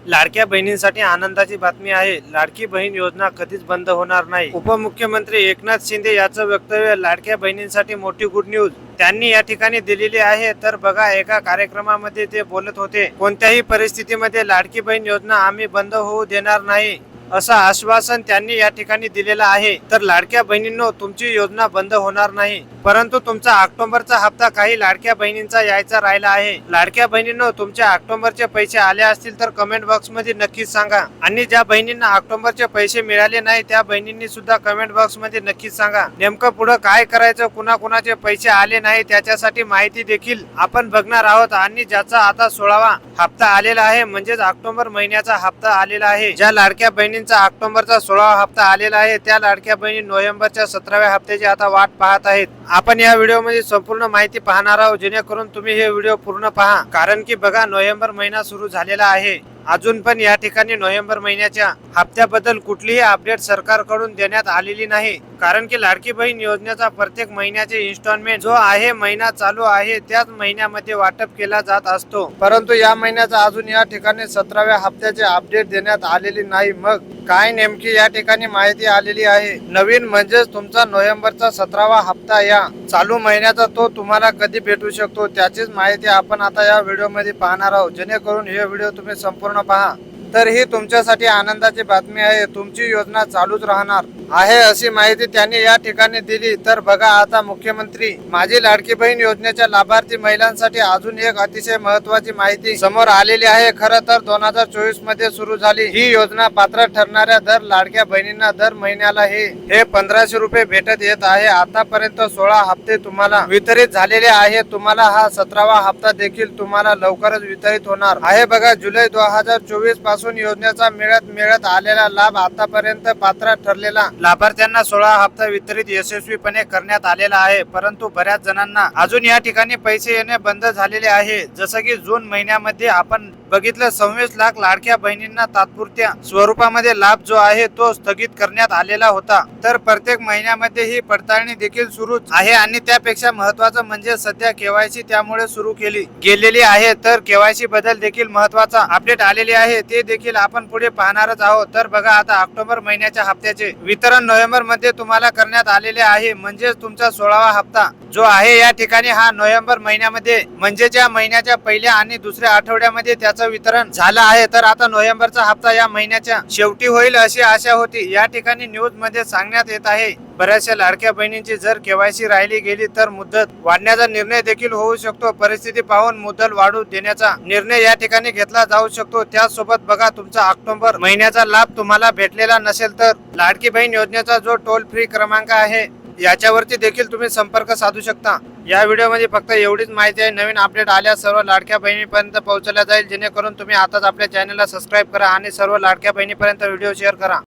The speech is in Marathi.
लाडक्या बहिणींसाठी आनंदाची बातमी आहे. लाडकी बहीण योजना कधीच बंद होणार नाही. उपमुख्यमंत्री एकनाथ शिंदे याचं वक्तव्य लाडक्या बहिणींसाठी मोठी गुड न्यूज त्यांनी या ठिकाणी दिलेली आहे. तर बघा, एका कार्यक्रमामध्ये ते बोलत होते. कोणत्याही परिस्थितीमध्ये लाडकी बहीण योजना आम्ही बंद होऊ देणार नाही असं आश्वासन त्यांनी या ठिकाणी दिलेलं आहे. तर लाडक्या बहिणींनो, तुमची योजना बंद होणार नाही, परंतु तुमचा ऑक्टोबरचा हप्ता काही लाडक्या बहिणींचा यायचा राहिला आहे. लाडक्या बहिणींनो, तुमच्या ऑक्टोबरचे पैसे आले असतील तर कमेंट बॉक्स मध्ये नक्कीच सांगा. आणि ज्या बहिणींना ऑक्टोबरचे पैसे मिळाले नाही त्या बहिणींनी सुद्धा कमेंट बॉक्स मध्ये नक्कीच सांगा. नेमकं पुढे काय करायचं, कुणाकुणाचे पैसे आले नाही त्याच्यासाठी माहिती देखील आपण बघणार आहोत. आणि ज्याचा आता 16वा हप्ता आलेला आहे, म्हणजेच ऑक्टोबर महिन्याचा हप्ता आलेला आहे. ज्या लाडक्या बहिणींचा ऑक्टोबरचा 16वा हप्ता आलेला आहे त्या लाडक्या बहिणी नोव्हेंबरच्या 17व्या हप्त्याची आता वाट पाहत आहेत. आपण या व्हिडिओमध्ये संपूर्ण माहिती पाहणार आहोत, जेणेकरून तुम्ही हे व्हिडिओ पूर्ण पहा. कारण की बघा, नोव्हेंबर महिना सुरू झालेला आहे. अजून पण या ठिकाणी नोव्हेंबर महिन्याच्या हप्त्याबद्दल कुठलीही अपडेट सरकारकडून देण्यात आलेली नाही. कारण की लाडकी बहीण योजनेचा प्रत्येक महिन्याचे इन्स्टॉलमेंट जो आहे, महिना चालू आहे त्याच महिन्यामध्ये वाटप केला जात असतो. परंतु या महिन्याचा अजून या ठिकाणी 17व्या हप्त्याचे अपडेट देण्यात आलेली नाही. मग काय नेमकी या ठिकाणी माहिती आलेली आहे? नवीन म्हणजेच तुमचा नोव्हेंबरचा 17वा हप्ता या चालू महिन्याचा तो तुम्हाला कधी भेटू शकतो त्याचीच माहिती आपण आता या व्हिडिओमध्ये पाहणार आहोत. जेणेकरून हे व्हिडिओ तुम्ही संपूर्ण पहा. तर ही तुमच्यासाठी आनंदाची बातमी आहे. तुमची योजना चालूच राहणार आहे अशी माहिती त्यांनी या ठिकाणी दिली. तर बघा, आता मुख्यमंत्री माझी लाडकी बहीण योजनेच्या लाभार्थी महिलांसाठी अजून एक अतिशय महत्वाची माहिती समोर आलेली आहे. खरं तर 2024 मध्ये सुरू झाली ही योजना. पात्र ठरणाऱ्या दर लाडक्या बहिणींना दर महिन्याला हे 1500 रुपये भेटत येत आहे. आतापर्यंत 16 हप्ते तुम्हाला वितरित झालेले आहे. तुम्हाला हा 17वा हप्ता देखील तुम्हाला लवकरच वितरित होणार आहे. बघा, जुलै 2024 पासून योजनेचा मिळत आलेला लाभ आतापर्यंत पात्र ठरलेला लाभार्थ्यांना 16 हप्ता वितरित यशस्वीपणे करण्यात आलेला आहे. परंतु बऱ्याच जणांना अजून या ठिकाणी पैसे येणे बंद झालेले आहे. जसं की जून महिन्यामध्ये आपण बघितलं, 26 लाख लाडक्या बहिणींना तात्पुरत्या स्वरूपामध्ये लाभ जो आहे तो स्थगित करण्यात आलेला होता. तर प्रत्येक महिन्यामध्ये ही पडताळणी देखील सुरू आहे. आणि त्यापेक्षा महत्वाचं म्हणजे सध्या केवायसी त्यामुळे सुरू केली गेलेली आहे. तर केवायसी बद्दल देखील महत्वाचा अपडेट आलेले आहे, ते देखील आपण पुढे पाहणारच आहोत. तर बघा, आता ऑक्टोबर महिन्याच्या हप्त्याचे वितरण नोव्हेंबर मध्ये तुम्हाला करण्यात आलेले आहे. म्हणजेच तुमचा 16वा हप्ता जो आहे या ठिकाणी हा नोव्हेंबर महिन्यामध्ये म्हणजे ज्या महिन्याच्या पहिल्या आणि दुसऱ्या आठवड्यामध्ये त्याचं वितरण झालं आहे. तर आता नोव्हेंबरचा हप्ता या महिन्याच्या शेवटी होईल अशी आशा होती. या ठिकाणी न्यूज मध्ये सांगण्यात येत आहे, बऱ्याचशा लाडक्या बहिणींची जर केवायसी राहिली गेली तर मुदत वाढण्याचा निर्णय देखील होऊ शकतो. परिस्थिती पाहून मुदत वाढू देण्याचा निर्णय या ठिकाणी घेतला जाऊ शकतो. त्याचसोबत बघा, तुमचा ऑक्टोबर महिन्याचा लाभ तुम्हाला भेटलेला नसेल तर लाडकी बहीण योजनेचा जो टोल फ्री क्रमांक आहे याच्यावरती देखील तुम्ही संपर्क साधू शकता. या व्हिडिओमध्ये फक्त एवढीच माहिती आहे. नवीन अपडेट आल्यास सर्व लाडक्या बहिणीपर्यंत पोहोचवल्या जाईल. जेणेकरून तुम्ही आताच आपल्या चॅनलला सबस्क्राईब करा आणि सर्व लाडक्या बहिणीपर्यंत व्हिडिओ शेअर करा.